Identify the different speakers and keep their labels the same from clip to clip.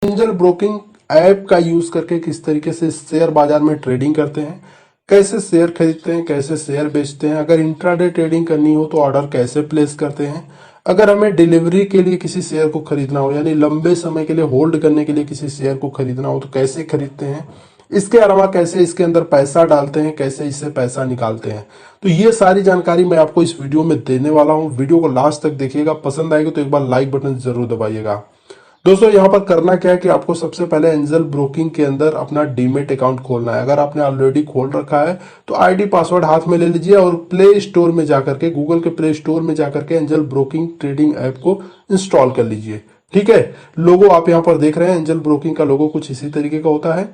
Speaker 1: Angel broking app का use करके किस तरीके से शेयर बाजार में ट्रेडिंग करते हैं, कैसे शेयर खरीदते हैं, कैसे शेयर बेचते हैं, अगर इंट्राडे ट्रेडिंग करनी हो तो ऑर्डर कैसे प्लेस करते हैं, अगर हमें डिलीवरी के लिए किसी शेयर को खरीदना हो यानी लंबे समय के लिए होल्ड करने के लिए किसी शेयर को खरीदना हो तो कैसे खरीदते हैं, इसके अलावा कैसे इसके अंदर पैसा डालते हैं, कैसे इससे पैसा निकालते हैं। तो ये सारी जानकारी मैं आपको इस वीडियो में देने वाला हूं। वीडियो को लास्ट तक देखिएगा, पसंद आएगी तो एक बार लाइक बटन जरूर दबाइएगा। दोस्तों यहाँ पर करना क्या है कि आपको सबसे पहले एंजल ब्रोकिंग के अंदर अपना डीमेट अकाउंट खोलना है। अगर आपने ऑलरेडी खोल रखा है तो आईडी पासवर्ड हाथ में ले लीजिए और प्ले स्टोर में जाकर के, गूगल के प्ले स्टोर में जाकर के एंजल ब्रोकिंग ट्रेडिंग ऐप को इंस्टॉल कर लीजिए। ठीक है, लोगो आप यहाँ पर देख रहे हैं, एंजल ब्रोकिंग का लोगो कुछ इसी तरीके का होता है।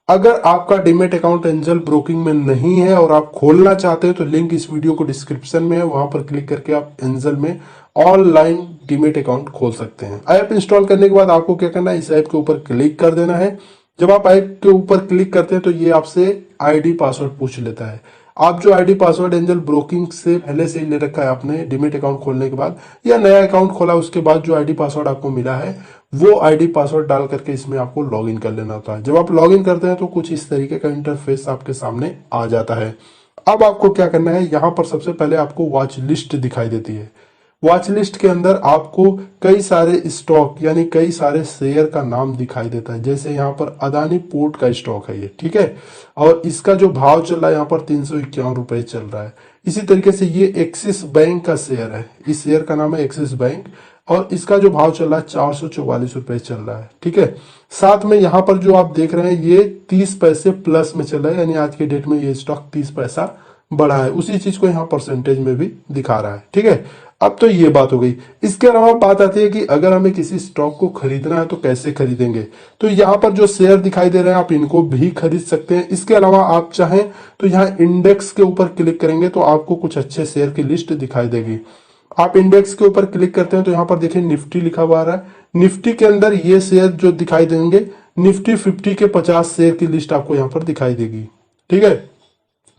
Speaker 1: अगर आपका डीमेट अकाउंट एंजल ब्रोकिंग में नहीं है और आप खोलना चाहते हैं तो लिंक इस वीडियो को डिस्क्रिप्शन में है, वहां पर क्लिक करके आप एंजल में ऑनलाइन डीमेट अकाउंट खोल सकते हैं। ऐप इंस्टॉल करने के बाद आपको क्या करना है, इस ऐप के ऊपर क्लिक कर देना है। जब आप ऐप के ऊपर क्लिक करते हैं तो ये आपसे आईडी पासवर्ड पूछ लेता है। आप जो आईडी पासवर्ड एंजल ब्रोकिंग से पहले से ही ले रखा है आपने डीमेट अकाउंट खोलने के बाद या नया अकाउंट खोला उसके बाद जो आईडी पासवर्ड आपको मिला है वो आईडी पासवर्ड डाल करके इसमें आपको लॉगिन कर लेना होता है। जब आप लॉगिन करते हैं तो कुछ इस तरीके का इंटरफेस आपके सामने आ जाता है। अब आपको क्या करना है, यहाँ पर सबसे पहले आपको वॉच लिस्ट दिखाई देती है। वॉच लिस्ट के अंदर आपको कई सारे स्टॉक यानी कई सारे शेयर का नाम दिखाई देता है। जैसे यहाँ पर अदानी पोर्ट का स्टॉक है ये, ठीक है, और इसका जो भाव चल रहा है यहाँ पर 351 रुपए चल रहा है। इसी तरीके से ये एक्सिस बैंक का शेयर है, इस शेयर का नाम है एक्सिस बैंक और इसका जो भाव चल रहा है 444 रुपए चल रहा है। ठीक है, साथ में यहाँ पर जो आप देख रहे हैं ये 30 पैसे प्लस में चल रहा है, यानी आज के डेट में ये स्टॉक 30 पैसा बढ़ा है। उसी चीज को यहाँ परसेंटेज में भी दिखा रहा है। ठीक है, अब तो ये बात हो गई। इसके अलावा बात आती है कि अगर हमें किसी स्टॉक को खरीदना है तो कैसे खरीदेंगे। तो यहाँ पर जो शेयर दिखाई दे रहे हैं आप इनको भी खरीद सकते हैं। इसके अलावा आप चाहें तो यहाँ इंडेक्स के ऊपर क्लिक करेंगे तो आपको कुछ अच्छे शेयर की लिस्ट दिखाई देगी। आप इंडेक्स के ऊपर क्लिक करते हैं तो यहाँ पर देखिए निफ्टी लिखा हुआ आ रहा है। निफ्टी के अंदर ये शेयर जो दिखाई देंगे, निफ्टी 50 के 50 शेयर की लिस्ट आपको यहाँ पर दिखाई देगी। ठीक है,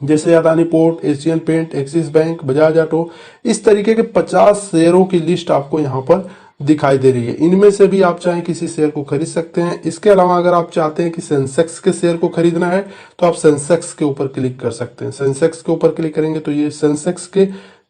Speaker 1: जैसे Adani Port, Asian Paint, Axis Bank, Bajaj Auto, इस तरीके के 50 शेयरों की लिस्ट आपको यहाँ पर दिखाई दे रही है। इनमें से भी आप चाहें किसी शेयर को खरीद सकते हैं। इसके अलावा अगर आप चाहते हैं कि सेंसेक्स के शेयर को खरीदना है तो आप सेंसेक्स के ऊपर क्लिक कर सकते हैं। सेंसेक्स के ऊपर क्लिक करेंगे तो ये सेंसेक्स के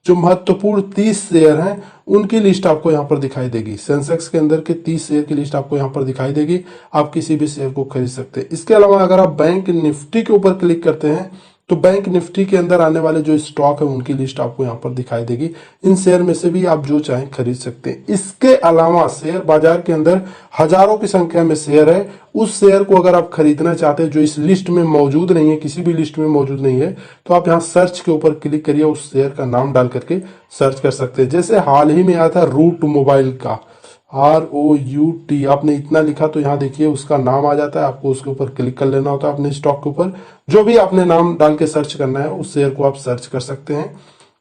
Speaker 1: जो महत्वपूर्ण 30 शेयर हैं उनकी लिस्ट आपको यहाँ पर दिखाई देगी। सेंसेक्स के अंदर के 30 शेयर की लिस्ट आपको यहाँ पर दिखाई देगी। आप किसी भी शेयर को खरीद सकते हैं। इसके अलावा अगर आप बैंक निफ्टी के ऊपर क्लिक करते हैं तो बैंक निफ्टी के अंदर आने वाले जो स्टॉक है उनकी लिस्ट आपको यहाँ पर दिखाई देगी। इन शेयर में से भी आप जो चाहें खरीद सकते हैं। इसके अलावा शेयर बाजार के अंदर हजारों की संख्या में शेयर है। उस शेयर को अगर आप खरीदना चाहते हैं जो इस लिस्ट में मौजूद नहीं है, किसी भी लिस्ट में मौजूद नहीं है, तो आप यहाँ सर्च के ऊपर क्लिक करिए, उस शेयर का नाम डाल करके सर्च कर सकते हैं। जैसे हाल ही में आया था रूट मोबाइल का, ROUT, आपने इतना लिखा तो यहाँ देखिए उसका नाम आ जाता है। आपको उसके ऊपर क्लिक कर लेना होता है अपने स्टॉक के ऊपर। जो भी आपने नाम डाल के सर्च करना है उस शेयर को आप सर्च कर सकते हैं।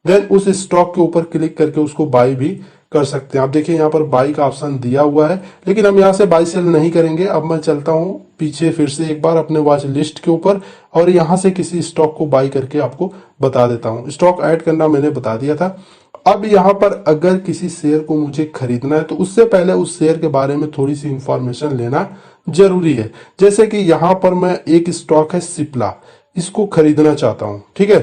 Speaker 1: देन उस स्टॉक के ऊपर क्लिक करके उसको बाई भी कर सकते हैं। आप देखिए यहाँ पर बाई का ऑप्शन दिया हुआ है, लेकिन हम यहाँ से बाई सेल नहीं करेंगे। अब मैं चलता हूँ पीछे फिर से एक बार अपने वॉच लिस्ट के ऊपर और यहाँ से किसी स्टॉक को बाई करके आपको बता देता हूँ। स्टॉक ऐड करना मैंने बता दिया था। अब यहाँ पर अगर किसी शेयर को मुझे खरीदना है तो उससे पहले उस शेयर के बारे में थोड़ी सी इंफॉर्मेशन लेना जरूरी है। जैसे कि यहाँ पर मैं एक स्टॉक है सिप्ला, इसको खरीदना चाहता हूँ। ठीक है,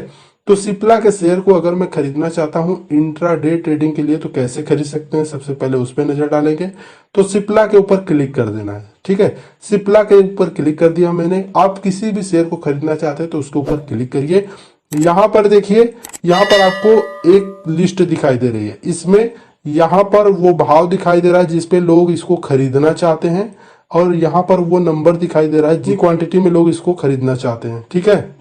Speaker 1: तो सिप्ला के शेयर को अगर मैं खरीदना चाहता हूँ इंट्राडे ट्रेडिंग के लिए तो कैसे खरीद सकते हैं, सबसे पहले उस पर नजर डालेंगे। तो सिप्ला के ऊपर क्लिक कर देना है। ठीक है, सिप्ला के ऊपर क्लिक कर दिया मैंने। आप किसी भी शेयर को खरीदना चाहते हैं तो उसके ऊपर क्लिक करिए। यहाँ पर देखिए, यहाँ पर आपको एक लिस्ट दिखाई दे रही है। इसमें यहाँ पर वो भाव दिखाई दे रहा है जिसपे लोग इसको खरीदना चाहते हैं और यहाँ पर वो नंबर दिखाई दे रहा है जिस क्वांटिटी में लोग इसको खरीदना चाहते हैं। ठीक है,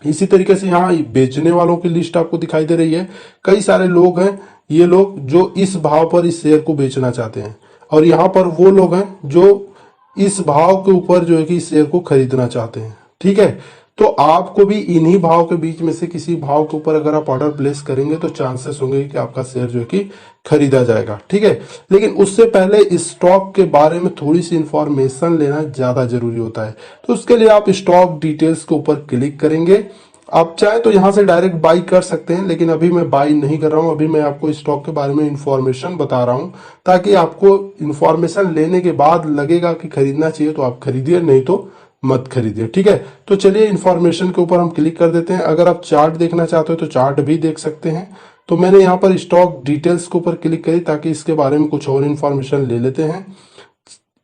Speaker 1: इसी तरीके से यहाँ बेचने वालों की लिस्ट आपको दिखाई दे रही है। कई सारे लोग हैं, ये लोग जो इस भाव पर इस शेयर को बेचना चाहते हैं और यहाँ पर वो लोग हैं जो इस भाव के ऊपर जो है कि इस शेयर को खरीदना चाहते हैं। ठीक है, तो आपको भी इन्हीं भाव के बीच में से किसी भाव के ऊपर अगर आप ऑर्डर प्लेस करेंगे तो चांसेस होंगे कि आपका शेयर जो है कि खरीदा जाएगा। ठीक है, लेकिन उससे पहले इस स्टॉक के बारे में थोड़ी सी इंफॉर्मेशन लेना ज्यादा जरूरी होता है। तो उसके लिए आप स्टॉक डिटेल्स के ऊपर क्लिक करेंगे आप चाहे तो यहाँ से डायरेक्ट बाई कर सकते हैं, लेकिन अभी मैं बाई नहीं कर रहा हूँ। अभी मैं आपको स्टॉक के बारे में इंफॉर्मेशन बता रहा हूँ, ताकि आपको इंफॉर्मेशन लेने के बाद लगेगा कि खरीदना चाहिए तो आप खरीदिए, नहीं तो मत खरीदिए। ठीक है, तो चलिए इंफॉर्मेशन के ऊपर हम क्लिक कर देते हैं। अगर आप चार्ट देखना चाहते हो तो चार्ट भी देख सकते हैं। तो मैंने यहाँ पर स्टॉक डिटेल्स के ऊपर क्लिक करी, ताकि इसके बारे में कुछ और इंफॉर्मेशन ले लेते हैं।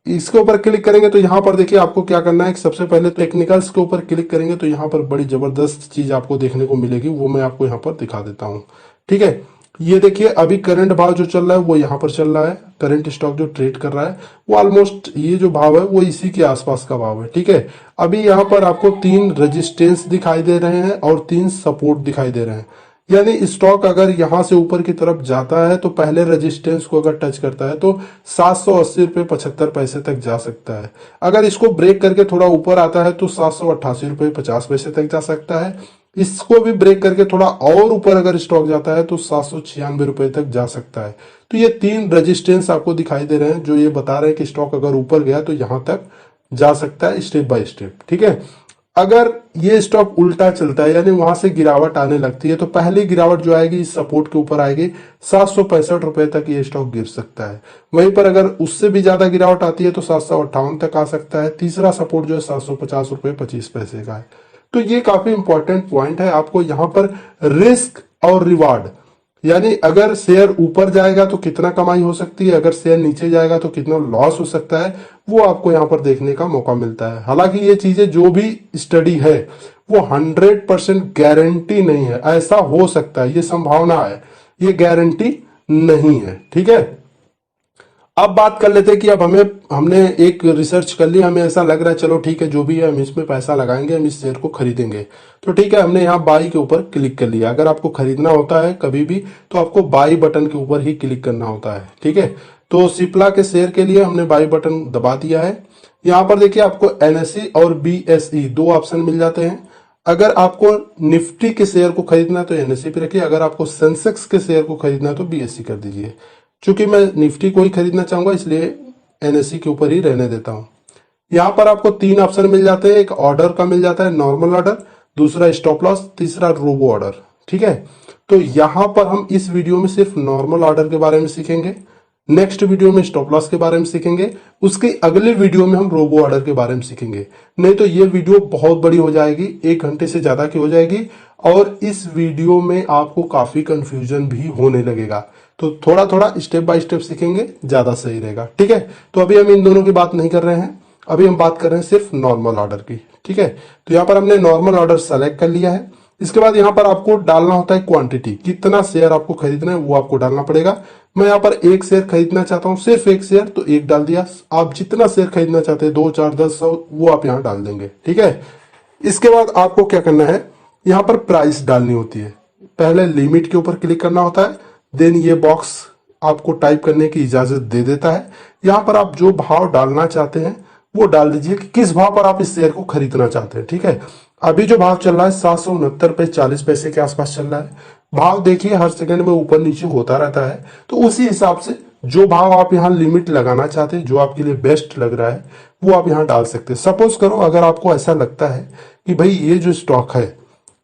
Speaker 1: इसके ऊपर क्लिक करेंगे तो यहाँ पर देखिए आपको क्या करना है। सबसे पहले टेक्निकल्स के ऊपर क्लिक करेंगे तो यहाँ पर बड़ी जबरदस्त चीज आपको देखने को मिलेगी, वो मैं आपको यहाँ पर दिखा देता हूँ। ठीक है, ये देखिए अभी करंट भाव जो चल रहा है वो यहाँ पर चल रहा है। करंट स्टॉक जो ट्रेड कर रहा है वो ऑलमोस्ट ये जो भाव है वो इसी के आसपास का भाव है। ठीक है, अभी यहाँ पर आपको 3 रेजिस्टेंस दिखाई दे रहे हैं और 3 सपोर्ट दिखाई दे रहे हैं। यानी स्टॉक अगर यहां से ऊपर की तरफ जाता है तो पहले रेजिस्टेंस को अगर टच करता है तो 780 रुपये 75 पैसे तक जा सकता है। अगर इसको ब्रेक करके थोड़ा ऊपर आता है तो 788 रुपये 50 पैसे तक जा सकता है। इसको भी ब्रेक करके थोड़ा और ऊपर अगर स्टॉक जाता है तो 796 रुपये तक जा सकता है। तो ये 3 रेजिस्टेंस आपको दिखाई दे रहे हैं, जो ये बता रहे हैं कि स्टॉक अगर ऊपर गया तो यहां तक जा सकता है स्टेप बाय स्टेप। ठीक है, अगर ये स्टॉक उल्टा चलता है यानी वहां से गिरावट आने लगती है तो पहली गिरावट जो आएगी इस सपोर्ट के ऊपर आएगी, 765 रुपए तक ये स्टॉक गिर सकता है। वहीं पर अगर उससे भी ज्यादा गिरावट आती है तो 758 तक आ सकता है। तीसरा सपोर्ट जो है 750 रुपये 25 पैसे का है। तो ये काफी इंपॉर्टेंट पॉइंट है। आपको यहाँ पर रिस्क और रिवार्ड, यानी अगर शेयर ऊपर जाएगा तो कितना कमाई हो सकती है, अगर शेयर नीचे जाएगा तो कितना लॉस हो सकता है, वो आपको यहाँ पर देखने का मौका मिलता है। हालांकि ये चीजें जो भी स्टडी है वो 100% गारंटी नहीं है। ऐसा हो सकता है, ये संभावना है, ये गारंटी नहीं है। ठीक है, अब बात कर लेते हैं कि अब हमने एक रिसर्च कर ली, हमें ऐसा लग रहा है चलो ठीक है जो भी है हम इसमें पैसा लगाएंगे, हम इस शेयर को खरीदेंगे। तो ठीक है, हमने यहाँ बाई के ऊपर क्लिक कर लिया। अगर आपको खरीदना होता है कभी भी तो आपको बाई बटन के ऊपर ही क्लिक करना होता है। ठीक है, तो सिप्ला के शेयर के लिए हमने बाई बटन दबा दिया है। यहाँ पर देखिए आपको एनएसई और बीएसई 2 ऑप्शन मिल जाते हैं। अगर आपको निफ्टी के शेयर को खरीदना है तो एनएसई पे रखिए, अगर आपको सेंसेक्स के शेयर को खरीदना है तो बीएसई कर दीजिए। चूंकि मैं निफ्टी को ही खरीदना चाहूंगा इसलिए एनएसई के ऊपर ही रहने देता हूं। यहाँ पर आपको 3 ऑप्शन मिल जाते हैं। एक ऑर्डर का मिल जाता है, नॉर्मल ऑर्डर, दूसरा स्टॉप लॉस, तीसरा रोबो ऑर्डर। ठीक है, तो यहाँ पर हम इस वीडियो में सिर्फ नॉर्मल ऑर्डर के बारे में सीखेंगे। नेक्स्ट वीडियो में स्टॉप लॉस के बारे में सीखेंगे। उसके अगले वीडियो में हम रोबो ऑर्डर के बारे में सीखेंगे। नहीं तो ये वीडियो बहुत बड़ी हो जाएगी, 1 घंटे से ज्यादा की हो जाएगी, और इस वीडियो में आपको काफी कंफ्यूजन भी होने लगेगा। तो थोड़ा थोड़ा स्टेप बाय स्टेप सीखेंगे, ज्यादा सही रहेगा। ठीक है, तो अभी हम इन दोनों की बात नहीं कर रहे हैं, अभी हम बात कर रहे हैं सिर्फ नॉर्मल ऑर्डर की। ठीक है, तो यहाँ पर हमने नॉर्मल ऑर्डर सेलेक्ट कर लिया है। इसके बाद यहाँ पर आपको डालना होता है क्वांटिटी, कितना शेयर आपको खरीदना है वो आपको डालना पड़ेगा। मैं यहाँ पर 1 शेयर खरीदना चाहता हूँ, सिर्फ 1 शेयर, तो 1 डाल दिया। आप जितना शेयर खरीदना चाहते हैं 2, 4, 10, 100 वो आप यहाँ डाल देंगे। ठीक है, इसके बाद आपको क्या करना है, यहाँ पर प्राइस डालनी होती है। पहले लिमिट के ऊपर क्लिक करना होता है, देन ये बॉक्स आपको टाइप करने की इजाजत दे देता है। यहाँ पर आप जो भाव डालना चाहते हैं वो डाल दीजिए कि किस भाव पर आप इस शेयर को खरीदना चाहते हैं। ठीक है, अभी जो भाव चल रहा है 769 रुपये 40 पैसे के आसपास चल रहा है। भाव देखिए हर सेकंड में ऊपर नीचे होता रहता है, तो उसी हिसाब से जो भाव आप यहाँ लिमिट लगाना चाहते हैं, जो आपके लिए बेस्ट लग रहा है वो आप यहाँ डाल सकते हैं। सपोज करो अगर आपको ऐसा लगता है कि भाई ये जो स्टॉक है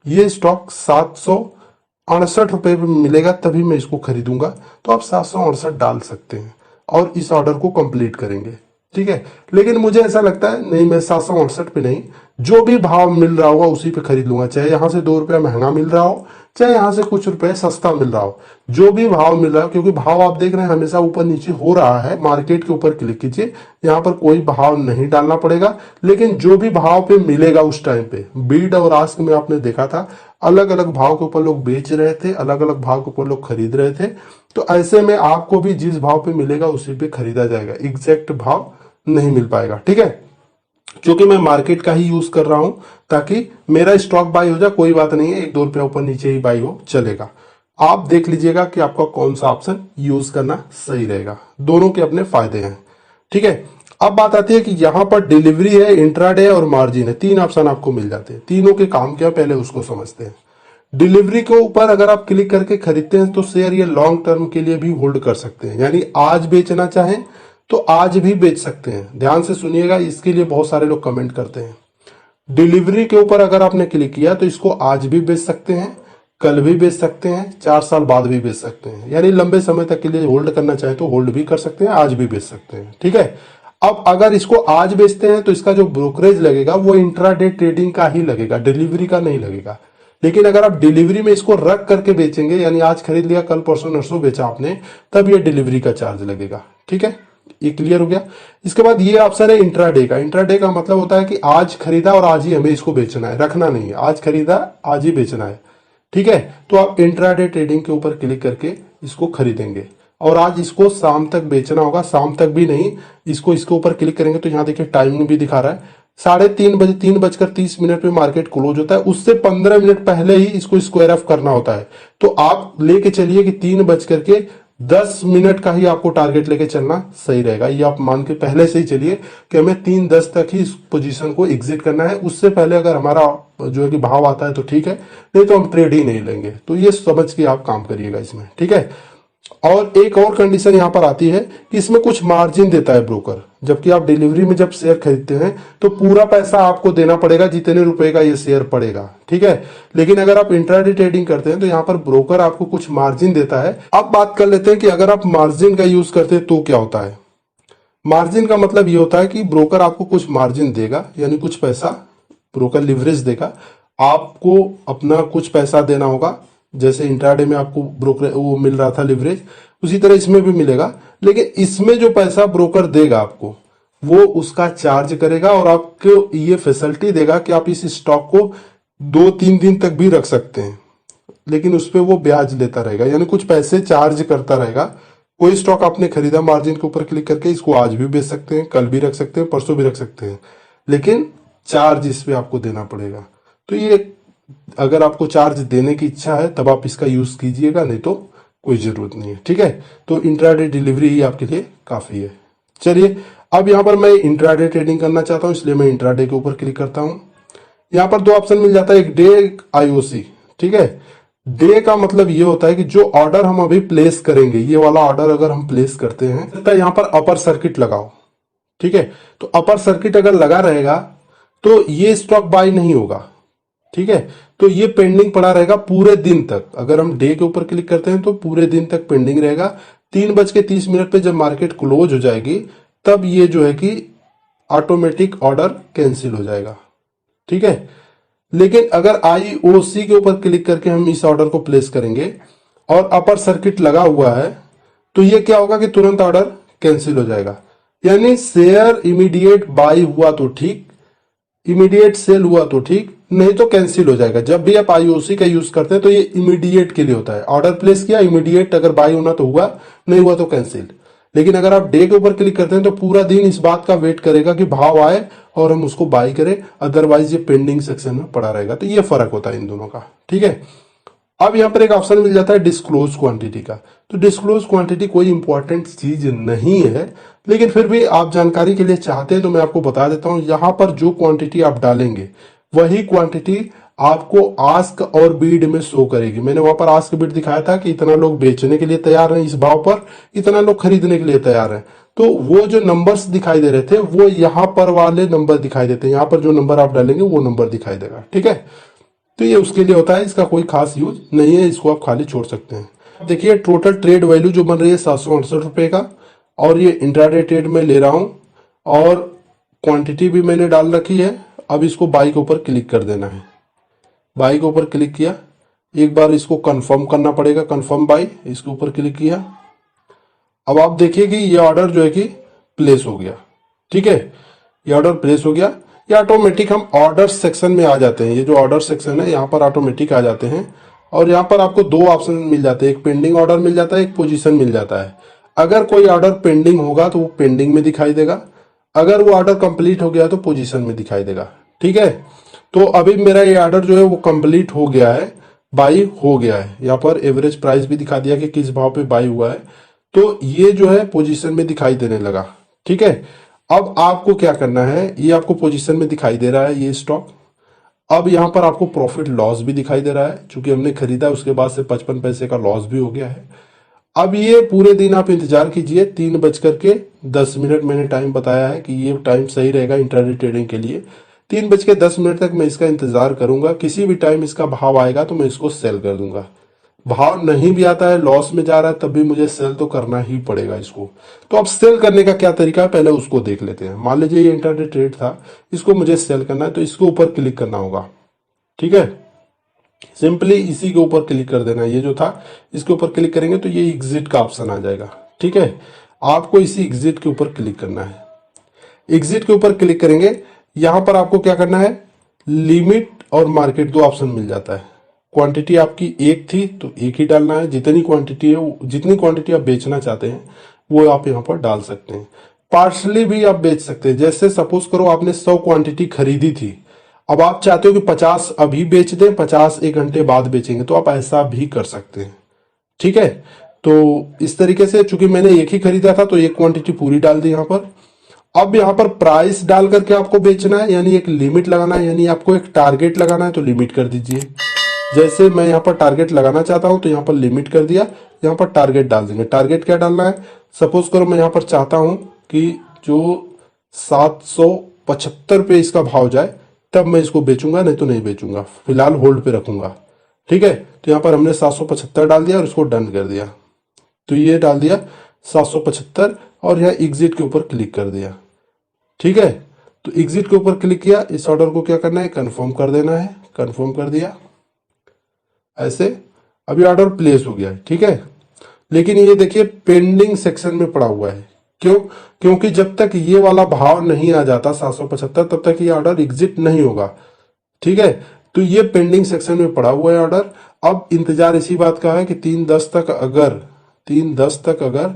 Speaker 1: ये स्टॉक 768 रुपये में मिलेगा तभी मैं इसको खरीदूंगा, तो आप 768 डाल सकते हैं और इस ऑर्डर को कंप्लीट करेंगे। ठीक है, लेकिन मुझे ऐसा लगता है नहीं, मैं 768 पे नहीं, जो भी भाव मिल रहा होगा उसी पे खरीद लूंगा, चाहे यहाँ से 2 रुपया महंगा मिल रहा हो, चाहे यहाँ से कुछ रुपए सस्ता मिल रहा हो, जो भी भाव मिल रहा हो, क्योंकि भाव आप देख रहे हैं हमेशा ऊपर नीचे हो रहा है। मार्केट के ऊपर क्लिक कीजिए, यहाँ पर कोई भाव नहीं डालना पड़ेगा, लेकिन जो भी भाव पे मिलेगा उस टाइम पे, बीड और आस्क में आपने देखा था अलग अलग भाव के ऊपर लोग बेच रहे थे, अलग अलग भाव के ऊपर लोग खरीद रहे थे। तो ऐसे में आपको भी जिस भाव पे मिलेगा उसी पे खरीदा जाएगा, एग्जैक्ट भाव नहीं मिल पाएगा। ठीक है, क्योंकि मैं मार्केट का ही यूज कर रहा हूं ताकि मेरा स्टॉक बाई हो जाए, कोई बात नहीं है, 1-2 रुपया ऊपर नीचे ही बाई हो चलेगा। आप देख लीजिएगा कि आपका कौन सा ऑप्शन यूज करना सही रहेगा, दोनों के अपने फायदे हैं। ठीक है, अब बात आती है कि यहाँ पर डिलीवरी है, इंट्राडे और मार्जिन है, 3 ऑप्शन आपको मिल जाते हैं। तीनों के काम क्या, पहले उसको समझते हैं। डिलीवरी के ऊपर अगर आप क्लिक करके खरीदते हैं तो शेयर ये लॉन्ग टर्म के लिए भी होल्ड कर सकते हैं, यानी आज बेचना चाहें तो आज भी बेच सकते हैं। ध्यान से सुनिएगा, इसके लिए बहुत सारे लोग कमेंट करते हैं। डिलीवरी के ऊपर अगर आपने क्लिक किया तो इसको आज भी बेच सकते हैं, कल भी बेच सकते हैं, 4 साल बाद भी बेच सकते हैं, यानी लंबे समय तक के लिए होल्ड करना चाहे तो होल्ड भी कर सकते हैं, आज भी बेच सकते हैं। ठीक है, अब अगर इसको आज बेचते हैं तो इसका जो ब्रोकरेज लगेगा वो इंट्राडे ट्रेडिंग का ही लगेगा, डिलीवरी का नहीं लगेगा। लेकिन अगर आप डिलीवरी में इसको रख करके बेचेंगे, यानी आज खरीद लिया कल परसों नरसों बेचा आपने, तब ये डिलीवरी का चार्ज लगेगा। ठीक है, ये क्लियर हो गया। इसके बाद ये ऑप्शन है इंट्राडे का। इंट्राडे का मतलब होता है कि आज खरीदा और आज ही हमें इसको बेचना है, रखना नहीं है, आज खरीदा आज ही बेचना है। ठीक है, तो आप इंट्राडे ट्रेडिंग के ऊपर क्लिक करके इसको खरीदेंगे और आज इसको शाम तक बेचना होगा, शाम तक भी नहीं, इसको इसके ऊपर क्लिक करेंगे तो यहाँ देखिए टाइम भी दिखा रहा है 3:30 3:30 पे मार्केट क्लोज होता है, उससे 15 मिनट पहले ही इसको स्क्वायर ऑफ करना होता है। तो आप लेके चलिए कि 3:10 का ही आपको टारगेट लेके चलना सही रहेगा। ये आप मान के पहले से ही चलिए कि हमें 3:10 तक ही इस पोजीशन को एग्जिट करना है, उससे पहले अगर हमारा जो है कि भाव आता है तो ठीक है, नहीं तो हम ट्रेड ही नहीं लेंगे। तो ये समझ के आप काम करिएगा इसमें। ठीक है, और एक और कंडीशन यहां पर आती है कि इसमें कुछ मार्जिन देता है ब्रोकर, जबकि आप डिलीवरी में जब शेयर खरीदते हैं तो पूरा पैसा आपको देना पड़ेगा जितने रुपए का ये शेयर पड़ेगा। ठीक है, लेकिन अगर आप इंट्राडे ट्रेडिंग करते हैं तो यहाँ पर ब्रोकर आपको कुछ मार्जिन देता है। अब बात कर लेते हैं कि अगर आप मार्जिन का यूज करते हैं तो क्या होता है। मार्जिन का मतलब ये होता है कि ब्रोकर आपको कुछ मार्जिन देगा, यानी कुछ पैसा ब्रोकर लिवरेज देगा, आपको अपना कुछ पैसा देना होगा। जैसे इंट्राडे में आपको ब्रोकर वो मिल रहा था लिवरेज, उसी तरह इसमें भी मिलेगा, लेकिन इसमें जो पैसा ब्रोकर देगा आपको वो उसका चार्ज करेगा और आपको ये फैसिलिटी देगा कि आप इस स्टॉक को 2-3 दिन तक भी रख सकते हैं, लेकिन उस पर वो ब्याज लेता रहेगा, यानी कुछ पैसे चार्ज करता रहेगा। कोई स्टॉक आपने खरीदा मार्जिन के ऊपर क्लिक करके, इसको आज भी बेच सकते हैं, कल भी रख सकते हैं, परसों भी रख सकते हैं, लेकिन चार्ज इस पे आपको देना पड़ेगा। तो ये अगर आपको चार्ज देने की इच्छा है तब आप इसका यूज कीजिएगा, नहीं तो कोई जरूरत नहीं है। ठीक है, तो इंट्राडे डिलीवरी ही आपके लिए काफी है। चलिए, अब यहाँ पर मैं इंट्राडे ट्रेडिंग करना चाहता हूँ, इसलिए मैं इंट्राडे के ऊपर क्लिक करता हूँ। यहाँ पर 2 ऑप्शन मिल जाता है, एक डे एक आईओसी। ठीक है, डे का मतलब ये होता है कि जो ऑर्डर हम अभी प्लेस करेंगे, ये वाला ऑर्डर अगर हम प्लेस करते हैं तो यहाँ पर अपर सर्किट लगाओ। ठीक है, तो अपर सर्किट अगर लगा रहेगा तो ये स्टॉक बाय नहीं होगा। ठीक है, तो ये पेंडिंग पड़ा रहेगा पूरे दिन तक। अगर हम डे के ऊपर क्लिक करते हैं तो पूरे दिन तक पेंडिंग रहेगा। 3:30 पे जब मार्केट क्लोज हो जाएगी तब ये जो है कि ऑटोमेटिक ऑर्डर कैंसिल हो जाएगा। ठीक है, लेकिन अगर आईओसी के ऊपर क्लिक करके हम इस ऑर्डर को प्लेस करेंगे और अपर सर्किट लगा हुआ है तो ये क्या होगा कि तुरंत ऑर्डर कैंसिल हो जाएगा। यानी शेयर इमीडिएट बाय हुआ तो ठीक, इमीडिएट सेल हुआ तो ठीक, नहीं तो कैंसिल हो जाएगा। जब भी आप आईओसी का यूज करते हैं तो ये इमीडिएट के लिए होता है। ऑर्डर प्लेस किया, इमीडिएट अगर बाय होना तो हुआ, नहीं हुआ तो कैंसिल। लेकिन अगर आप डे के ऊपर क्लिक करते हैं तो पूरा दिन इस बात का वेट करेगा कि भाव आए और हम उसको बाय करें, अदरवाइज ये पेंडिंग सेक्शन में पड़ा रहेगा। तो ये फर्क होता है इन दोनों का। ठीक है, अब यहाँ पर एक ऑप्शन मिल जाता है डिस्क्लोज क्वांटिटी का। तो डिस्क्लोज क्वांटिटी कोई इंपॉर्टेंट चीज नहीं है, लेकिन फिर भी आप जानकारी के लिए चाहते हैं तो मैं आपको बता देता हूं। यहाँ पर जो क्वांटिटी आप डालेंगे वही क्वांटिटी आपको आस्क और बीड में शो करेगी। मैंने वहां पर आस्क बीड दिखाया था कि इतना लोग बेचने के लिए तैयार हैं इस भाव पर, इतना लोग खरीदने के लिए तैयार हैं। तो वो जो नंबर्स दिखाई दे रहे थे वो यहाँ पर वाले नंबर दिखाई देते हैं। यहाँ पर जो नंबर आप डालेंगे वो नंबर दिखाई देगा। ठीक है, तो ये उसके लिए होता है, इसका कोई खास यूज नहीं है, इसको आप खाली छोड़ सकते हैं। देखिए, टोटल ट्रेड वैल्यू जो बन रही है 768 रुपए का, और ये इंट्राडे ट्रेड में ले रहा हूं और क्वांटिटी भी मैंने डाल रखी है। अब इसको बाई के ऊपर क्लिक कर देना है। बाई के ऊपर क्लिक किया, एक बार इसको कंफर्म करना पड़ेगा, कंफर्म बाई, इसके ऊपर क्लिक किया। अब आप देखिए कि ये ऑर्डर जो है कि प्लेस हो गया। ठीक है, ये ऑर्डर प्लेस हो गया। ये ऑटोमेटिक हम ऑर्डर सेक्शन में आ जाते हैं। ये जो ऑर्डर सेक्शन है यहाँ पर ऑटोमेटिक आ जाते हैं और यहाँ पर आपको 2 ऑप्शन मिल जाते हैं, एक पेंडिंग ऑर्डर मिल जाता है, एक पोजीशन मिल जाता है। अगर कोई ऑर्डर पेंडिंग होगा तो वो पेंडिंग में दिखाई देगा, अगर वो ऑर्डर कंप्लीट हो गया तो पोजीशन में दिखाई देगा। ठीक है, तो अभी मेरा ये ऑर्डर जो है वो कंप्लीट हो गया है, बाई हो गया है। यहाँ पर एवरेज प्राइस भी दिखा दिया कि किस भाव पे बाई हुआ है, तो ये जो है पोजीशन में दिखाई देने लगा। ठीक है, अब आपको क्या करना है, ये आपको पोजीशन में दिखाई दे रहा है ये स्टॉक। अब यहाँ पर आपको प्रॉफिट लॉस भी दिखाई दे रहा है, चूंकि हमने खरीदा उसके बाद से 55 पैसे का लॉस भी हो गया है। अब ये पूरे दिन आप इंतजार कीजिए, 3:10 मैंने टाइम बताया है कि ये टाइम सही रहेगा इंट्राडे ट्रेडिंग के लिए। 3:10 तक मैं इसका इंतजार करूंगा, किसी भी टाइम इसका भाव आएगा तो मैं इसको सेल कर दूंगा। भाव नहीं भी आता है, लॉस में जा रहा है, तब भी मुझे सेल तो करना ही पड़ेगा इसको। तो अब सेल करने का क्या तरीका है पहले उसको देख लेते हैं। मान लीजिए ये इंट्राडे ट्रेड था, इसको मुझे सेल करना है, तो इसके ऊपर क्लिक करना होगा। ठीक है, सिंपली इसी के ऊपर क्लिक कर देना है। ये जो था इसके ऊपर क्लिक करेंगे तो ये एग्जिट का ऑप्शन आ जाएगा। ठीक है, आपको इसी एग्जिट के ऊपर क्लिक करना है। एग्जिट के ऊपर क्लिक करेंगे, यहां पर आपको क्या करना है, लिमिट और मार्केट दो ऑप्शन मिल जाता है। क्वांटिटी आपकी एक थी तो एक ही डालना है, जितनी क्वांटिटी है, जितनी क्वांटिटी आप बेचना चाहते हैं वो आप यहां पर डाल सकते हैं। पार्शली भी आप बेच सकते हैं, जैसे सपोज करो आपने 100 क्वांटिटी खरीदी थी, अब आप चाहते हो कि 50 अभी बेच दें, 50 1 घंटे बाद बेचेंगे, तो आप ऐसा भी कर सकते हैं। ठीक है, तो इस तरीके से, चूंकि मैंने एक ही खरीदा था तो एक क्वांटिटी पूरी डाल दी यहां पर। अब यहां पर प्राइस डाल करके आपको बेचना है, यानी एक लिमिट लगाना है, यानी आपको एक टारगेट लगाना है, तो लिमिट कर दीजिए। जैसे मैं यहाँ पर टारगेट लगाना चाहता हूं तो यहाँ पर लिमिट कर दिया, यहाँ पर टारगेट डाल देंगे। टारगेट क्या डालना है, सपोज करो मैं यहाँ पर चाहता हूं कि जो 775 पे इसका भाव जाए तब मैं इसको बेचूंगा, नहीं तो नहीं बेचूंगा, फिलहाल होल्ड पे रखूंगा। ठीक है, तो यहाँ पर हमने 775 डाल दिया और इसको डन कर दिया। तो ये डाल दिया 775 और यहाँ एग्जिट के ऊपर क्लिक कर दिया। ठीक है, तो एग्जिट के ऊपर क्लिक किया, इस ऑर्डर को क्या करना है, कंफर्म कर देना है। कंफर्म कर दिया ऐसे, अभी ऑर्डर प्लेस हो गया है। ठीक है, लेकिन ये देखिए पेंडिंग सेक्शन में पड़ा हुआ है। क्यों? क्योंकि जब तक ये वाला भाव नहीं आ जाता 775 तब तक ये ऑर्डर एग्जिट नहीं होगा। ठीक है, तो ये पेंडिंग सेक्शन में पड़ा हुआ है ऑर्डर। अब इंतजार इसी बात का है कि 3:10 तक अगर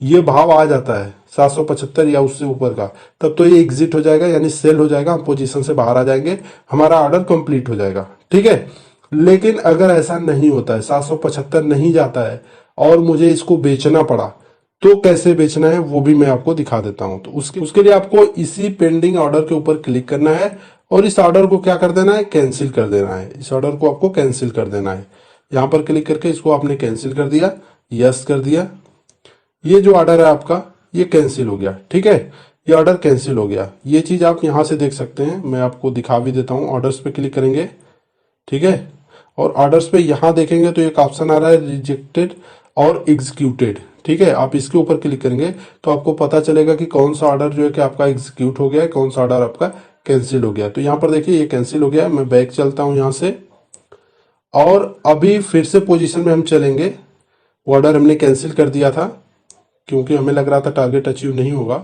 Speaker 1: ये भाव आ जाता है 775 या उससे ऊपर का, तब तो ये एग्जिट हो जाएगा, यानी सेल हो जाएगा, हम पोजीशन से बाहर आ जाएंगे, हमारा ऑर्डर कंप्लीट हो जाएगा। ठीक है, लेकिन अगर ऐसा नहीं होता है, 775 नहीं जाता है और मुझे इसको बेचना पड़ा, तो कैसे बेचना है वो भी मैं आपको दिखा देता हूं। तो उसके लिए आपको इसी पेंडिंग ऑर्डर के ऊपर क्लिक करना है और इस ऑर्डर को क्या कर देना है, कैंसिल कर देना है। इस ऑर्डर को आपको कैंसिल कर देना है। यहां पर क्लिक करके इसको आपने कैंसिल कर दिया, यस कर दिया। ये जो ऑर्डर है आपका ये कैंसिल हो गया। ठीक है, ये ऑर्डर कैंसिल हो गया। ये चीज आप यहां से देख सकते हैं, मैं आपको दिखा भी देता हूं। ऑर्डर्स पे क्लिक करेंगे, ठीक है, और ऑर्डर्स पे यहां देखेंगे तो एक ऑप्शन आ रहा है रिजेक्टेड और एग्जीक्यूटेड। ठीक है, आप इसके ऊपर क्लिक करेंगे तो आपको पता चलेगा कि कौन सा ऑर्डर जो है कि आपका एग्जीक्यूट हो गया है, कौन सा ऑर्डर आपका कैंसिल हो गया। तो यहाँ पर देखिए ये कैंसिल हो गया है। मैं बैक चलता हूं यहाँ से और अभी फिर से पोजीशन में हम चलेंगे। वो ऑर्डर हमने कैंसिल कर दिया था क्योंकि हमें लग रहा था टारगेट अचीव नहीं होगा,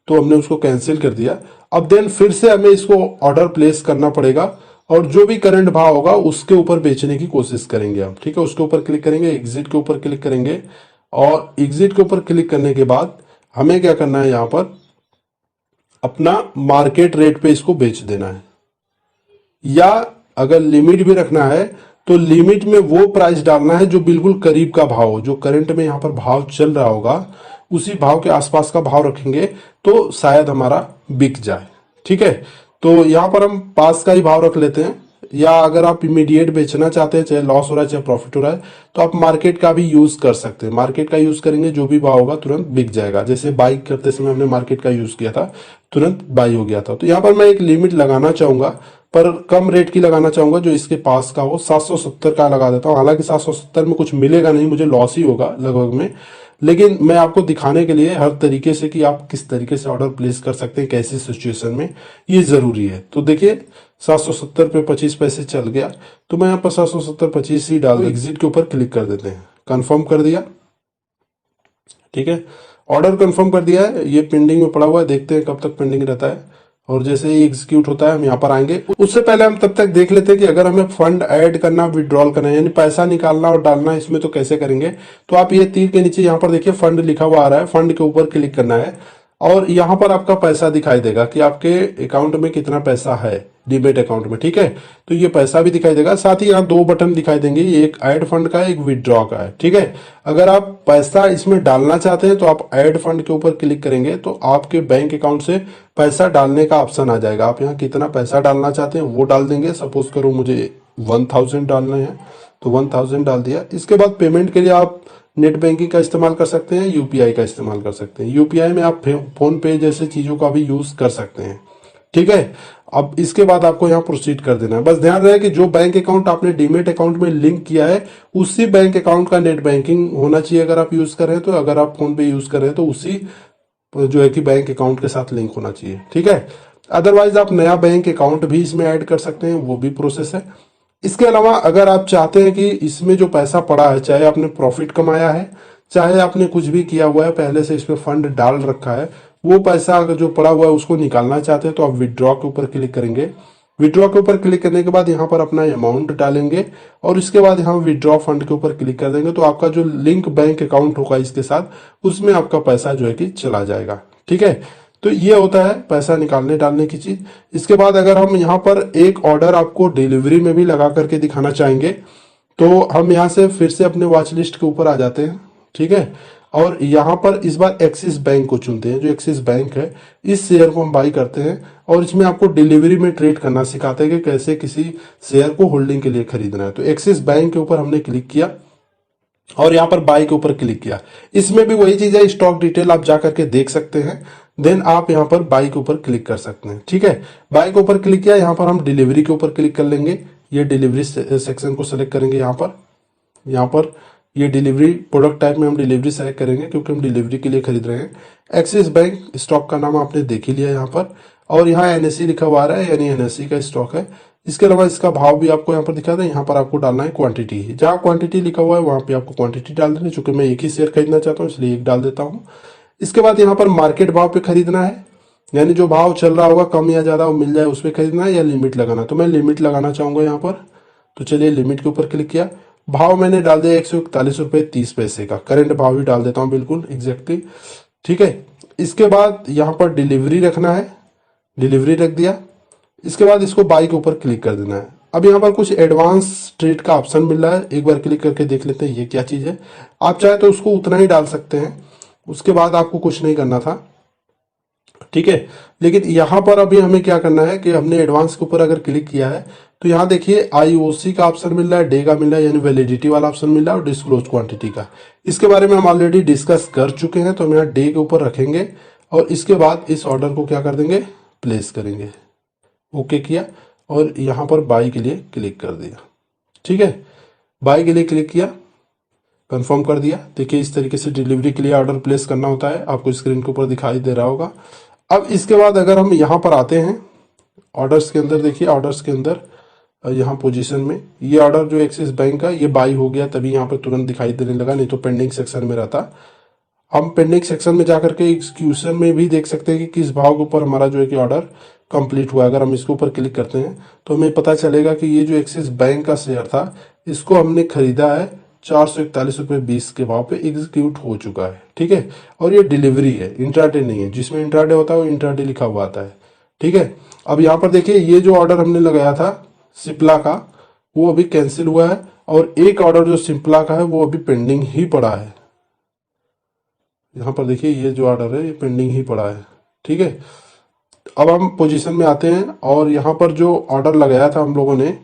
Speaker 1: तो हमने उसको कैंसिल कर दिया। अब देन फिर से हमें इसको ऑर्डर प्लेस करना पड़ेगा और जो भी करंट भाव होगा उसके ऊपर बेचने की कोशिश करेंगे हम। ठीक है, उसके ऊपर क्लिक करेंगे, एग्जिट के ऊपर क्लिक करेंगे और एग्जिट के ऊपर क्लिक करने के बाद हमें क्या करना है, यहां पर अपना मार्केट रेट पे इसको बेच देना है, या अगर लिमिट भी रखना है तो लिमिट में वो प्राइस डालना है जो बिल्कुल करीब का भाव हो, जो करंट में यहां पर भाव चल रहा होगा उसी भाव के आसपास का भाव रखेंगे तो शायद हमारा बिक जाए। ठीक है, तो यहां पर हम पास का ही भाव रख लेते हैं, या अगर आप इमीडिएट बेचना चाहते हैं, चाहे लॉस हो रहा है चाहे प्रॉफिट हो रहा है, तो आप मार्केट का भी यूज कर सकते हैं। मार्केट का यूज करेंगे, जो भी भाव होगा तुरंत बिक जाएगा। जैसे बाई करते समय हमने मार्केट का यूज किया था, तुरंत बाई हो गया था। तो यहाँ पर मैं एक लिमिट लगाना चाहूंगा, पर कम रेट की लगाना चाहूंगा, जो इसके पास का हो। 770 का लगा देता हूँ। हालांकि 770 में कुछ मिलेगा नहीं, मुझे लॉस ही होगा लगभग में, लेकिन मैं आपको दिखाने के लिए हर तरीके से कि आप किस तरीके से ऑर्डर प्लेस कर सकते हैं, कैसी सिचुएशन में, ये जरूरी है। तो देखिए 770 पे 25 पैसे चल गया, तो मैं यहाँ पर 770 25 ही डाल, एग्जिट के ऊपर क्लिक कर देते हैं। कंफर्म कर दिया। ठीक है, ऑर्डर कंफर्म कर दिया है। ये पेंडिंग में पड़ा हुआ है, देखते हैं कब तक पेंडिंग रहता है, और जैसे ही एग्जीक्यूट होता है हम यहाँ पर आएंगे। उससे पहले हम तब तक देख लेते हैं कि अगर हमें फंड ऐड करना, विड्रॉल करना है, यानी पैसा निकालना और डालना, इसमें तो कैसे करेंगे। तो आप ये तीर के नीचे यहाँ पर देखिए फंड लिखा हुआ आ रहा है, फंड के ऊपर क्लिक करना है और यहाँ पर आपका पैसा दिखाई देगा कि आपके अकाउंट में कितना पैसा है, डीमेट अकाउंट में। ठीक है, तो ये पैसा भी दिखाई देगा। साथ ही यहाँ दो बटन दिखाई देंगे, एक ऐड फंड का है, एक विड्रॉ का है। ठीक है, अगर आप पैसा इसमें डालना चाहते हैं तो आप ऐड फंड के ऊपर क्लिक करेंगे तो आपके बैंक अकाउंट से पैसा डालने का ऑप्शन आ जाएगा। आप यहाँ कितना पैसा डालना चाहते हैं वो डाल देंगे। सपोज करो मुझे 1000 डालने हैं तो 1000 डाल दिया। इसके बाद पेमेंट के लिए आप नेट बैंकिंग का इस्तेमाल कर सकते हैं, यूपीआई का इस्तेमाल कर सकते हैं। यूपीआई में आप फोन पे जैसे चीजों का भी यूज कर सकते हैं। ठीक है, अब इसके बाद आपको यहाँ प्रोसीड कर देना है। बस ध्यान रहे कि जो बैंक अकाउंट आपने डीमेट अकाउंट में लिंक किया है उसी बैंक अकाउंट का नेट बैंकिंग होना चाहिए अगर आप यूज कर रहे हैं तो। अगर आप फोन पे यूज कर रहे हैं तो उसी जो है कि बैंक अकाउंट के साथ लिंक होना चाहिए, ठीक है। अदरवाइज आप नया बैंक अकाउंट भी इसमें ऐड कर सकते हैं, वो भी प्रोसेस है। इसके अलावा अगर आप चाहते हैं कि इसमें जो पैसा पड़ा है, चाहे आपने प्रॉफिट कमाया है चाहे आपने कुछ भी किया हुआ है, पहले से इसमें फंड डाल रखा है, वो पैसा अगर जो पड़ा हुआ है उसको निकालना चाहते हैं तो आप विड्रॉ के ऊपर क्लिक करेंगे। विड्रॉ के ऊपर क्लिक करने के बाद यहाँ पर अपना अमाउंट डालेंगे और इसके बाद यहाँ विड्रॉ फंड के ऊपर क्लिक कर देंगे तो आपका जो लिंक बैंक अकाउंट होगा इसके साथ उसमें आपका पैसा जो है कि चला जाएगा, ठीक है। तो ये होता है पैसा निकालने डालने की चीज। इसके बाद अगर हम यहाँ पर एक ऑर्डर आपको डिलीवरी में भी लगा करके दिखाना चाहेंगे तो हम यहाँ से फिर से अपने वॉच लिस्ट के ऊपर आ जाते हैं, ठीक है। और यहाँ पर इस बार एक्सिस बैंक को चुनते हैं। जो एक्सिस बैंक है इस शेयर को हम बाई करते हैं और इसमें आपको डिलीवरी में ट्रेड करना सिखाते हैं कि कैसे किसी शेयर को होल्डिंग के लिए खरीदना है। तो एक्सिस बैंक के ऊपर हमने क्लिक किया और यहाँ पर बाई के ऊपर क्लिक किया। इसमें भी वही चीज है, स्टॉक डिटेल आप जा करके देख सकते हैं, देन आप यहाँ पर बाई के ऊपर क्लिक कर सकते हैं, ठीक है। बाई के ऊपर क्लिक किया, यहाँ पर हम डिलीवरी के ऊपर क्लिक कर लेंगे। ये डिलीवरी सेक्शन को सेलेक्ट करेंगे। यहाँ पर ये डिलीवरी प्रोडक्ट टाइप में हम डिलीवरी सेलेक्ट करेंगे क्योंकि हम डिलीवरी के लिए खरीद रहे हैं। एक्सिस बैंक स्टॉक का नाम आपने देख ही लिया यहाँ पर, और यहाँ एनएससी लिखा हुआ आ रहा है, यानी एनएससी का स्टॉक है। इसके अलावा इसका भाव भी आपको यहाँ पर दिखा था। यहाँ पर आपको डालना है क्वांटिटी, जहाँ क्वांटिटी लिखा हुआ है वहां पे आपको क्वांटिटी डाल देनी है। चूंकि मैं एक ही शेयर खरीदना चाहता हूँ इसलिए एक डाल देता हूँ। इसके बाद यहाँ पर मार्केट भाव पे खरीदना है, यानी जो भाव चल रहा होगा कम या ज्यादा वो मिल जाए उस पर खरीदना है, या लिमिट लगाना। तो मैं लिमिट लगाना चाहूंगा यहाँ पर, तो चलिए लिमिट के ऊपर क्लिक किया। भाव मैंने डाल दिया 141 रुपये 30 पैसे का, करंट भाव भी डाल देता हूँ बिल्कुल एग्जैक्टली, ठीक है। इसके बाद यहाँ पर डिलीवरी रखना है, डिलीवरी रख दिया। इसके बाद इसको बाई के ऊपर क्लिक कर देना है। अब यहाँ पर कुछ एडवांस ट्रेड का ऑप्शन मिल रहा है, एक बार क्लिक करके देख लेते हैं ये क्या चीज है। आप चाहे तो उसको उतना ही डाल सकते हैं, उसके बाद आपको कुछ नहीं करना था, ठीक है। लेकिन यहाँ पर अभी हमें क्या करना है कि हमने एडवांस के ऊपर अगर क्लिक किया है तो यहाँ देखिए आईओसी का ऑप्शन मिल रहा है, डे का मिल रहा है यानी वैलिडिटी वाला ऑप्शन मिल रहा है, और डिस्क्लोज क्वांटिटी का। इसके बारे में हम ऑलरेडी डिस्कस कर चुके हैं, तो हम यहाँ डे के ऊपर रखेंगे और इसके बाद इस ऑर्डर को क्या कर देंगे, प्लेस करेंगे। ओके किया और यहाँ पर बाई के लिए क्लिक कर दिया, ठीक है। बाई के लिए क्लिक किया, कंफर्म कर दिया। देखिए इस तरीके से डिलीवरी के लिए ऑर्डर प्लेस करना होता है, आपको स्क्रीन के ऊपर दिखाई दे रहा होगा। अब इसके बाद अगर हम यहाँ पर आते हैं ऑर्डर्स के अंदर, देखिए ऑर्डर्स के अंदर यहाँ पोजीशन में ये ऑर्डर जो एक्सिस बैंक का ये बाई हो गया, तभी यहाँ पर तुरंत दिखाई देने लगा, नहीं तो पेंडिंग सेक्शन में रहता। हम पेंडिंग सेक्शन में जाकर के एग्जीक्यूशन में भी देख सकते हैं कि किस भाव के ऊपर हमारा जो है कि ऑर्डर कंप्लीट हुआ। अगर हम इसके ऊपर क्लिक करते हैं तो हमें पता चलेगा कि ये जो एक्सिस बैंक का शेयर था इसको हमने खरीदा है 441 रुपये 20 के भाव पे एग्जीक्यूट हो चुका है, ठीक है। और ये डिलीवरी है, इंट्राडे नहीं है। जिसमें इंट्राडे होता है वो इंट्राडे लिखा हुआ आता है, ठीक है। अब यहाँ पर देखिए ये जो ऑर्डर हमने लगाया था सिप्ला का वो अभी कैंसिल हुआ है, और एक ऑर्डर जो सिप्ला का है वो अभी पेंडिंग ही पड़ा है। यहाँ पर देखिए ये जो ऑर्डर है ये पेंडिंग ही पड़ा है, ठीक है। अब हम पोजीशन में आते हैं और यहाँ पर जो ऑर्डर लगाया था हम लोगों ने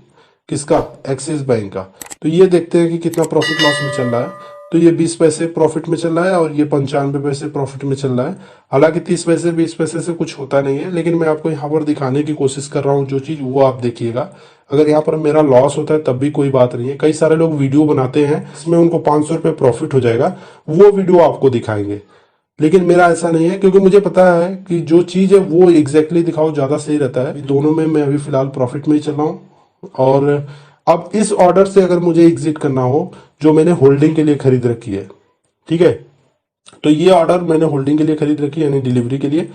Speaker 1: किसका, एक्सिस बैंक का, तो ये देखते हैं कि कितना प्रॉफिट लॉस में चल रहा है। तो ये 20 पैसे प्रॉफिट में चल रहा है और ये 95 पैसे प्रॉफिट में चल रहा है। हालांकि 30 पैसे 20 पैसे से कुछ होता नहीं है, लेकिन मैं आपको यहाँ पर दिखाने की कोशिश कर रहा हूँ जो चीज वो आप देखिएगा। अगर यहाँ पर मेरा लॉस होता है तब भी कोई बात नहीं है। कई सारे लोग वीडियो बनाते हैं इसमें उनको 500 रुपये प्रॉफिट हो जाएगा, वो वीडियो आपको दिखाएंगे, लेकिन मेरा ऐसा नहीं है क्योंकि मुझे पता है कि जो चीज है वो एग्जैक्टली दिखाओ ज्यादा सही रहता है। दोनों में मैं अभी फिलहाल प्रॉफिट में ही चल रहा हूँ। और अब इस ऑर्डर से अगर मुझे एग्जिट करना हो जो मैंने होल्डिंग के लिए खरीद रखी है, ठीक है, तो ये ऑर्डर मैंने होल्डिंग के लिए खरीद रखी है यानी डिलीवरी के लिए।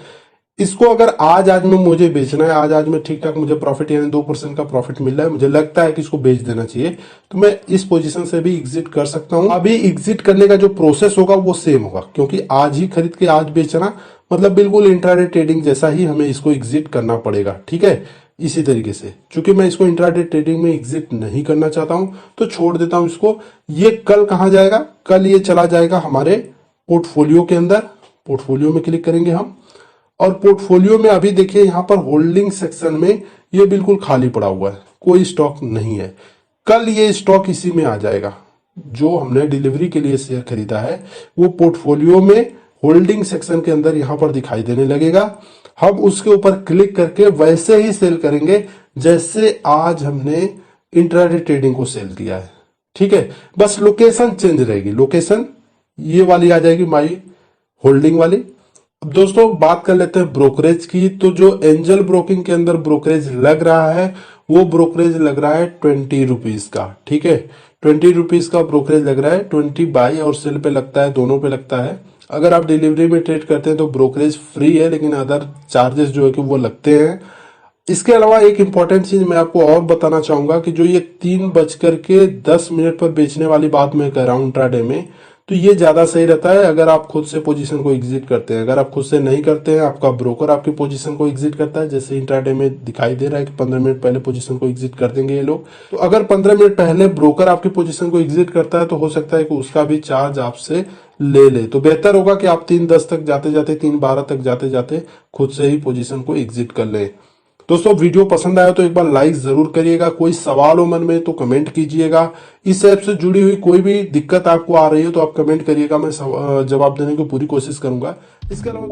Speaker 1: इसको अगर आज में मुझे बेचना है, आज में ठीक ठाक मुझे प्रॉफिट यानी 2% का प्रॉफिट मिल रहा है, मुझे लगता है कि इसको बेच देना चाहिए, तो मैं इस पोजीशन से भी एग्जिट कर सकता हूं। अभी एग्जिट करने का जो प्रोसेस होगा वो सेम होगा, क्योंकि आज ही खरीद के आज बेचना मतलब बिल्कुल इंट्राडे ट्रेडिंग जैसा ही हमें इसको एग्जिट करना पड़ेगा, ठीक है। इसी तरीके से चूंकि मैं इसको इंट्राडे ट्रेडिंग में एग्जिट नहीं करना चाहता हूं तो छोड़ देता हूं इसको। ये कल कहाँ जाएगा, कल ये चला जाएगा हमारे पोर्टफोलियो के अंदर। पोर्टफोलियो में क्लिक करेंगे हम, और पोर्टफोलियो में अभी देखिए यहाँ पर होल्डिंग सेक्शन में ये बिल्कुल खाली पड़ा हुआ है, कोई स्टॉक नहीं है। कल ये स्टॉक इसी में आ जाएगा, जो हमने डिलीवरी के लिए शेयर खरीदा है वो पोर्टफोलियो में होल्डिंग सेक्शन के अंदर यहाँ पर दिखाई देने लगेगा। हम उसके ऊपर क्लिक करके वैसे ही सेल करेंगे जैसे आज हमने इंट्राडे ट्रेडिंग को सेल किया है। ठीक है, बस लोकेशन चेंज रहेगी, लोकेशन ये वाली आ जाएगी माई होल्डिंग वाली। अब दोस्तों बात कर लेते हैं ब्रोकरेज की। तो जो एंजल ब्रोकिंग के अंदर ब्रोकरेज लग रहा है वो ब्रोकरेज लग रहा है 20 रुपीज का। ठीक है, 20 रुपीज का ब्रोकरेज लग रहा है। 20 बाई और सेल पे लगता है, दोनों पे लगता है। अगर आप डिलीवरी में ट्रेड करते हैं तो ब्रोकरेज फ्री है, लेकिन अदर चार्जेस जो है कि वो लगते हैं। इसके अलावा एक इंपॉर्टेंट चीज मैं आपको और बताना चाहूंगा कि जो ये 3:10 पर बेचने वाली बात मैं कह रहा हूं इंट्राडे में, तो ये ज्यादा सही रहता है अगर आप खुद से पोजीशन को एग्जिट करते हैं। अगर आप खुद से नहीं करते हैं, आपका ब्रोकर आपकी पोजीशन को एग्जिट करता है, जैसे इंट्राडे में दिखाई दे रहा है कि 15 मिनट पहले पोजीशन को एग्जिट कर देंगे ये लोग। तो अगर 15 मिनट पहले ब्रोकर आपकी पोजीशन को एग्जिट करता है तो हो सकता है कि उसका भी चार्ज आपसे ले। तो बेहतर होगा कि आप 3:10 तक जाते जाते, 3:12 तक जाते जाते खुद से ही पोजीशन को एग्जिट कर लें। दोस्तों वीडियो पसंद आया तो एक बार लाइक जरूर करिएगा। कोई सवाल हो मन में तो कमेंट कीजिएगा। इस ऐप से जुड़ी हुई कोई भी दिक्कत आपको आ रही है तो आप कमेंट करिएगा, मैं जवाब देने की पूरी कोशिश करूंगा। इसके अलावा